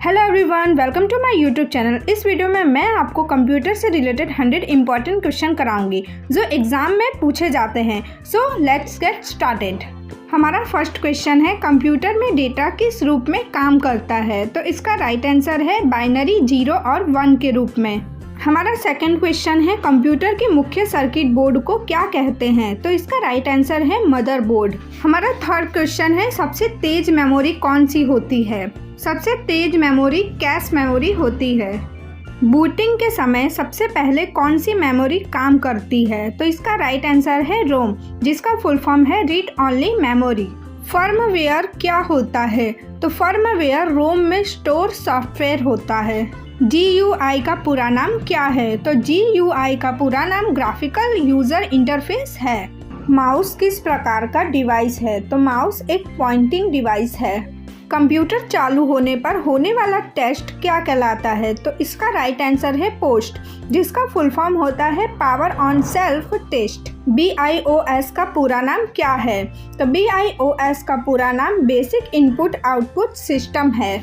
Hello everyone, welcome to my YouTube channel. इस video में मैं आपको कंप्यूटर से रिलेटेड 100 इंपॉर्टेंट क्वेश्चन कराऊंगी जो एग्जाम में पूछे जाते हैं। So let's get started. हमारा फर्स्ट क्वेश्चन है, कंप्यूटर में डेटा किस रूप में काम करता है? तो इसका राइट आंसर है बाइनरी 0 और 1 के रूप में। हमारा सेकंड क्वेश्चन है, कंप्यूटर के मुख्य सर्किट बोर्ड को क्या कहते हैं? तो इसका राइट आंसर है मदरबोर्ड। हमारा थर्ड क्वेश्चन है, सबसे तेज मेमोरी कौन सी होती है? सबसे तेज मेमोरी कैश मेमोरी होती है। बूटिंग के समय सबसे पहले कौन सी मेमोरी काम करती है? तो इसका राइट आंसर है रोम, जिसका फुल फॉर्म है रीड ओनली मेमोरी। फर्मवेयर क्या होता है? तो फर्मवेयर रोम में स्टोर सॉफ्टवेयर होता है। GUI का पूरा नाम क्या है? तो GUI का पूरा नाम ग्राफिकल यूजर इंटरफेस है। माउस किस प्रकार का डिवाइस है? तो माउस एक पॉइंटिंग डिवाइस है। कंप्यूटर चालू होने पर होने वाला टेस्ट क्या कहलाता है? तो इसका राइट आंसर है पोस्ट, जिसका फुल फॉर्म होता है power on self test. BIOS का पूरा नाम क्या है? तो BIOS का पूरा नाम बेसिक इनपुट आउटपुट सिस्टम है।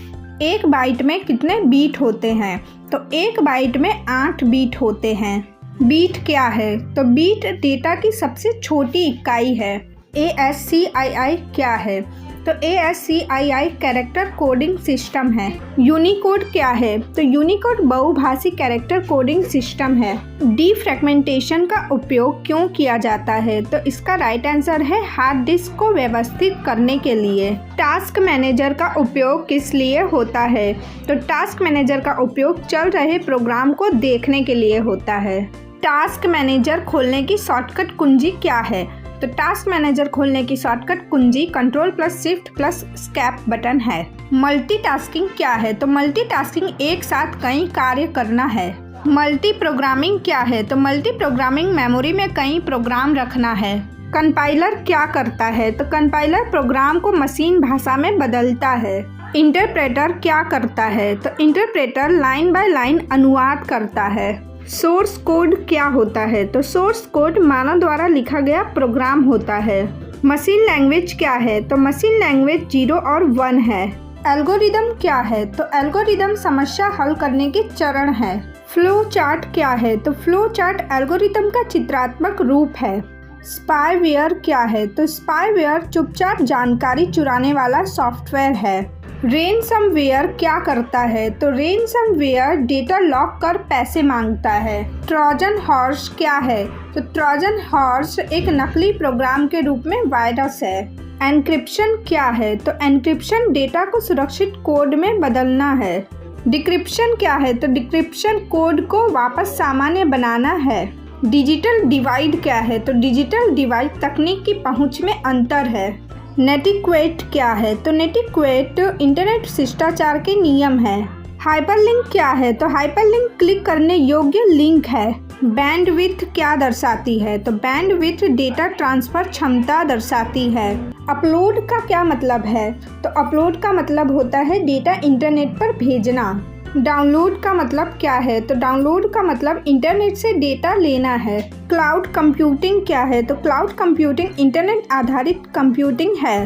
एक बाइट में कितने बीट होते हैं? तो एक बाइट में 8 बीट होते हैं। बीट क्या है? तो बीट डेटा की सबसे छोटी इकाई है। ASCII क्या है? तो ASCII कैरेक्टर कोडिंग सिस्टम है। यूनिकोड क्या है? तो यूनिकोड बहुभाषी कैरेक्टर कोडिंग सिस्टम है। डीफ्रैगमेंटेशन का उपयोग क्यों किया जाता है? तो इसका राइट आंसर है हार्ड डिस्क को व्यवस्थित करने के लिए। टास्क मैनेजर का उपयोग किस लिए होता है? तो टास्क मैनेजर का उपयोग चल रहे प्रोग्राम को देखने के लिए होता है। टास्क मैनेजर खोलने की शॉर्टकट कुंजी क्या है? तो टास्क मैनेजर खोलने की शॉर्टकट कुंजी Ctrl+Shift+Escape बटन है। मल्टीटास्किंग क्या है? तो मल्टीटास्किंग एक साथ कई कार्य करना है। मल्टी प्रोग्रामिंग क्या है? तो मल्टी प्रोग्रामिंग मेमोरी में कई प्रोग्राम रखना है। कंपाइलर क्या करता है? तो कंपाइलर प्रोग्राम को मशीन भाषा में बदलता है। इंटरप्रेटर क्या करता है? तो इंटरप्रेटर लाइन बाय लाइन अनुवाद करता है। सोर्स कोड क्या होता है? तो सोर्स कोड मानव द्वारा लिखा गया प्रोग्राम होता है। मशीन लैंग्वेज क्या है? तो मशीन लैंग्वेज 0 और 1 है। एल्गोरिदम क्या है? तो एल्गोरिदम समस्या हल करने के चरण है। फ्लो चार्ट क्या है? तो फ्लो चार्ट एल्गोरिदम का चित्रात्मक रूप है। स्पाईवेयर क्या है? तो स्पाईवेयर चुपचाप जानकारी चुराने वाला सॉफ्टवेयर है। रेनसमवेयर क्या करता है? तो रेनसमवेयर डेटा लॉक कर पैसे मांगता है। ट्रोजन हॉर्स क्या है? तो ट्रोजन हॉर्स एक नकली प्रोग्राम के रूप में वायरस है। एन्क्रिप्शन क्या है? तो एन्क्रिप्शन डेटा को सुरक्षित कोड में बदलना है। डिक्रिप्शन क्या है? तो डिक्रिप्शन कोड को वापस सामान्य बनाना है। डिजिटल डिवाइड क्या है? तो डिजिटल डिवाइड तकनीक की पहुंच में अंतर है। नेटिक्वेट क्या है? तो नेटिक्वेट इंटरनेट शिष्टाचार के नियम है। हाइपरलिंक क्या है? तो हाइपरलिंक क्लिक करने योग्य लिंक है। बैंडविड्थ क्या दर्शाती है? तो बैंडविड्थ डेटा ट्रांसफर क्षमता दर्शाती है। अपलोड का क्या मतलब है? तो अपलोड का मतलब होता है डेटा इंटरनेट पर भेजना। डाउनलोड का मतलब क्या है? तो डाउनलोड का मतलब इंटरनेट से डेटा लेना है। क्लाउड कंप्यूटिंग क्या है? तो क्लाउड कंप्यूटिंग इंटरनेट आधारित कंप्यूटिंग है।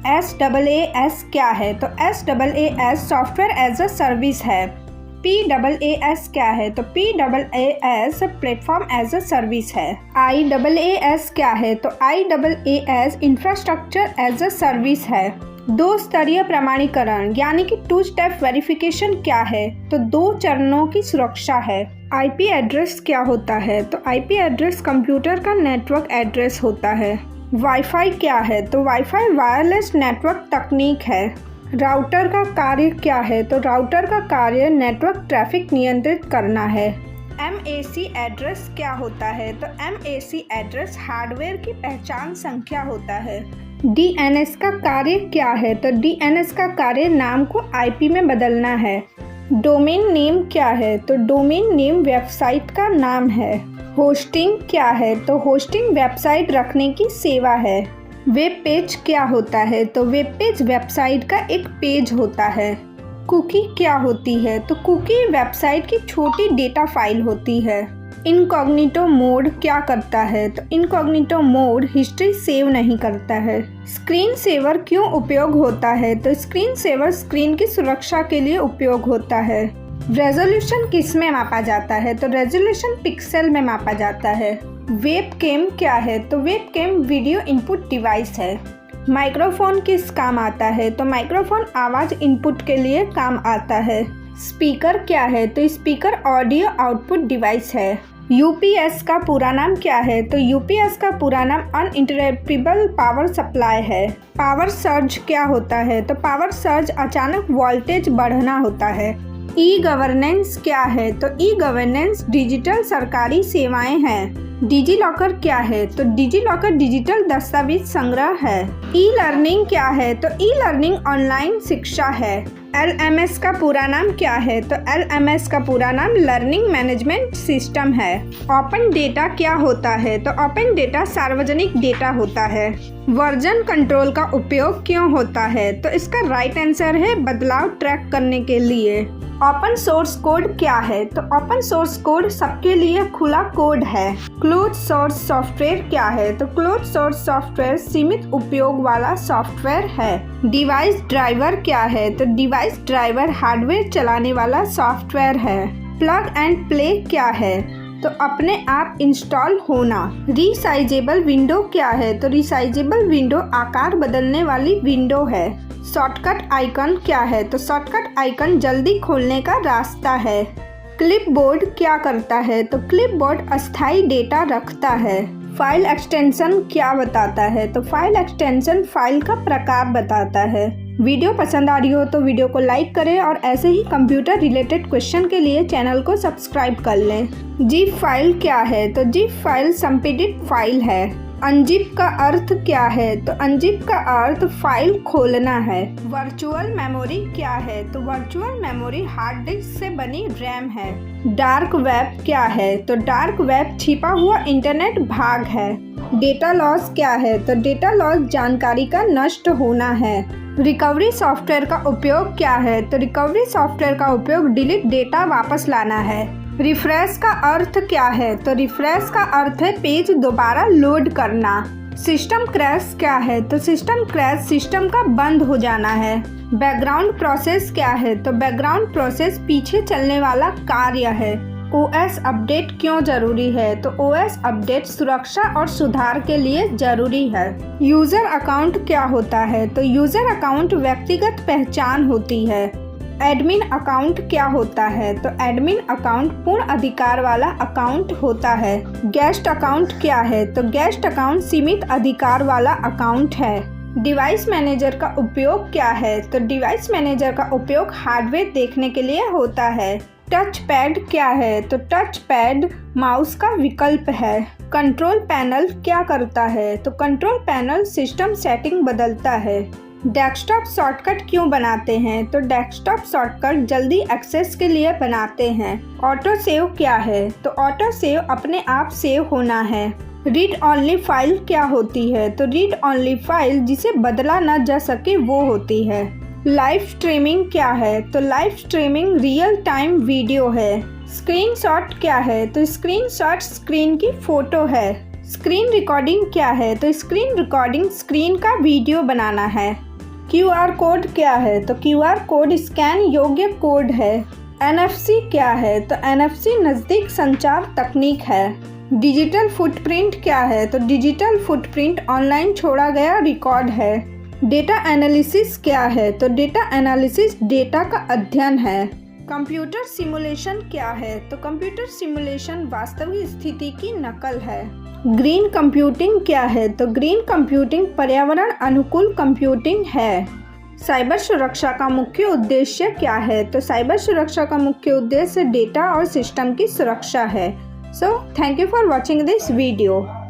SaaS क्या है? तो SaaS software as a service है। PaaS क्या है? तो PaaS platform as a service है। IaaS क्या है? तो IaaS infrastructure as a service है। 2 स्तरीय प्रमाणीकरण यानी कि 2 स्टेप वेरिफिकेशन क्या है? तो 2 चरणों की सुरक्षा है। IP एड्रेस क्या होता है? तो IP एड्रेस कंप्यूटर का नेटवर्क एड्रेस होता है। वाईफाई क्या है? तो वाईफाई वायरलेस नेटवर्क तकनीक है। राउटर का कार्य क्या है? तो राउटर का कार्य नेटवर्क ट्रैफिक नियंत्रित करना है। MAC एड्रेस क्या होता है? तो MAC एड्रेस हार्डवेयर की पहचान संख्या होता है। DNS का कार्य क्या है? तो DNS का कार्य नाम को IP में बदलना है। डोमेन नेम क्या है? तो डोमेन नेम वेबसाइट का नाम है। होस्टिंग क्या है? तो होस्टिंग वेबसाइट रखने की सेवा है। वेब पेज क्या होता है? तो वेब पेज वेबसाइट का एक पेज होता है। कुकी क्या होती है? तो कुकी वेबसाइट की छोटी डेटा फाइल होती है। इनकॉग्निटो मोड क्या करता है? तो इनकॉग्निटो मोड हिस्ट्री सेव नहीं करता है। स्क्रीन सेवर क्यों उपयोग होता है? तो स्क्रीन सेवर स्क्रीन की सुरक्षा के लिए उपयोग होता है। रेजोल्यूशन किस में मापा जाता है? तो रेजोल्यूशन पिक्सल में मापा जाता है। वेबकैम क्या है? तो वेबकैम वीडियो इनपुट डिवाइस है। माइक्रोफोन किस काम आता है? तो माइक्रोफोन आवाज़ इनपुट के लिए काम आता है। स्पीकर क्या है? तो स्पीकर ऑडियो आउटपुट डिवाइस है। यूपीएस का पूरा नाम क्या है? तो यूपीएस का पूरा नाम अनइंटरप्टेबल पावर सप्लाई है। पावर सर्ज क्या होता है? तो पावर सर्ज अचानक वोल्टेज बढ़ना होता है। ई गवर्नेंस क्या है? तो ई गवर्नेंस डिजिटल सरकारी सेवाएं हैं। डिजी लॉकर क्या है? तो डिजी लॉकर डिजिटल दस्तावेज संग्रह है। ई लर्निंग क्या है? तो ई लर्निंग ऑनलाइन शिक्षा है। LMS का पूरा नाम क्या है? तो LMS का पूरा नाम लर्निंग मैनेजमेंट सिस्टम है। ओपन डेटा क्या होता है? तो ओपन डेटा सार्वजनिक डेटा होता है। वर्जन कंट्रोल का उपयोग क्यों होता है? तो इसका राइट आंसर है बदलाव ट्रैक करने के लिए। ओपन सोर्स कोड क्या है? तो ओपन सोर्स कोड सबके लिए खुला कोड है। क्लोज सोर्स सॉफ्टवेयर क्या है? तो क्लोज सोर्स सॉफ्टवेयर सीमित उपयोग वाला सॉफ्टवेयर है। डिवाइस ड्राइवर क्या है? तो डिवाइस ड्राइवर हार्डवेयर चलाने वाला सॉफ्टवेयर है। प्लग एंड प्ले क्या है? तो अपने आप इंस्टॉल होना। रिसाइजेबल विंडो क्या है? तो रिसाइजेबल विंडो आकार बदलने वाली विंडो है। शॉर्टकट आइकन क्या है? तो शॉर्टकट आइकन जल्दी खोलने का रास्ता है। क्लिपबोर्ड क्या करता है? तो क्लिपबोर्ड अस्थायी डेटा रखता है। फाइल एक्सटेंशन क्या बताता है? तो फाइल एक्सटेंशन फाइल का प्रकार बताता है। वीडियो पसंद आ रही हो तो वीडियो को लाइक करें और ऐसे ही कंप्यूटर रिलेटेड क्वेश्चन के लिए चैनल को सब्सक्राइब कर लें। जिप फाइल क्या है? तो जिप फाइल संपीड़ित फाइल है। अनजिप का अर्थ क्या है? तो अनजिप का अर्थ फाइल खोलना है। वर्चुअल मेमोरी क्या है? तो वर्चुअल मेमोरी हार्ड डिस्क से बनी रैम है। डार्क वेब क्या है? तो डार्क वेब छिपा हुआ इंटरनेट भाग है। डेटा लॉस क्या है? तो डेटा लॉस जानकारी का नष्ट होना है। रिकवरी सॉफ्टवेयर का उपयोग क्या है? तो रिकवरी सॉफ्टवेयर का उपयोग डिलीट डेटा वापस लाना है। रिफ्रेश का अर्थ क्या है? तो रिफ्रेश का अर्थ है पेज दोबारा लोड करना। सिस्टम क्रैश क्या है? तो सिस्टम क्रैश सिस्टम का बंद हो जाना है। बैकग्राउंड प्रोसेस क्या है? तो बैकग्राउंड प्रोसेस पीछे चलने वाला कार्य है। OS अपडेट क्यों जरूरी है? तो OS अपडेट सुरक्षा और सुधार के लिए जरूरी है। यूजर अकाउंट क्या होता है? तो यूजर अकाउंट व्यक्तिगत पहचान होती है। एडमिन अकाउंट क्या होता है? तो एडमिन अकाउंट पूर्ण अधिकार वाला अकाउंट होता है। गेस्ट अकाउंट क्या है? तो गेस्ट अकाउंट सीमित अधिकार वाला अकाउंट है। डिवाइस मैनेजर का उपयोग क्या है? तो डिवाइस मैनेजर का उपयोग हार्डवेयर देखने के लिए होता है। टच पैड क्या है? तो टच पैड माउस का विकल्प है। कंट्रोल पैनल क्या करता है? तो कंट्रोल पैनल सिस्टम सेटिंग बदलता है। डेस्कटॉप शॉर्टकट क्यों बनाते हैं? तो डेस्कटॉप शॉर्टकट जल्दी एक्सेस के लिए बनाते हैं। ऑटो सेव क्या है? तो ऑटो सेव अपने आप सेव होना है। रीड ओनली फाइल क्या होती है? तो रीड ओनली फाइल जिसे बदला न जा सके वो होती है। लाइव स्ट्रीमिंग क्या है? तो live streaming real time video है। स्क्रीनशॉट क्या है? तो स्क्रीनशॉट स्क्रीन की फोटो है। स्क्रीन रिकॉर्डिंग क्या है? तो स्क्रीन रिकॉर्डिंग स्क्रीन का वीडियो बनाना है। QR कोड क्या है? तो QR कोड स्कैन योग्य कोड है। NFC क्या है? तो NFC नज़दीक संचार तकनीक है। डिजिटल फुटप्रिंट क्या है? तो डिजिटल फुटप्रिंट ऑनलाइन छोड़ा गया रिकॉर्ड है। डेटा एनालिसिस क्या है? तो डेटा एनालिसिस डेटा का अध्ययन है। कंप्यूटर सिमुलेशन क्या है? तो कंप्यूटर सिमुलेशन वास्तविक स्थिति की नकल है। ग्रीन कंप्यूटिंग क्या है? तो ग्रीन कंप्यूटिंग पर्यावरण अनुकूल कंप्यूटिंग है। साइबर सुरक्षा का मुख्य उद्देश्य क्या है? तो साइबर सुरक्षा का मुख्य उद्देश्य डेटा और सिस्टम की सुरक्षा है। So thank you for watching this video.